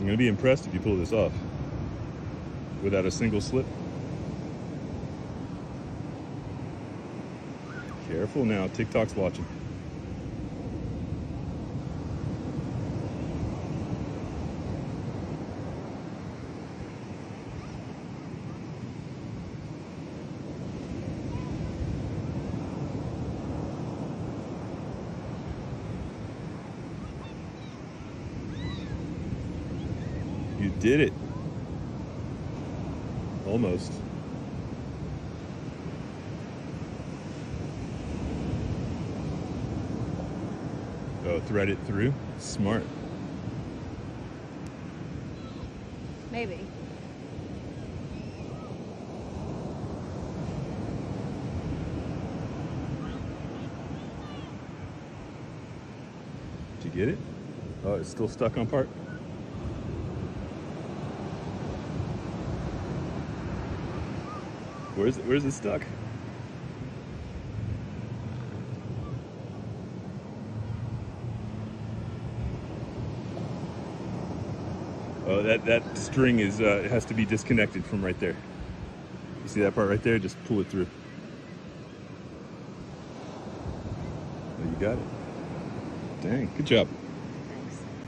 I'm gonna be impressed if you pull this off without a single slip. Careful now, TikTok's watching. You did it. Almost. Oh, thread it through? Smart. Maybe. Did you get it? Oh, it's still stuck on part? Where's it stuck? Oh, that string is it has to be disconnected from right there. You see that part right there? Just pull it through. Oh, you got it. Dang, good job.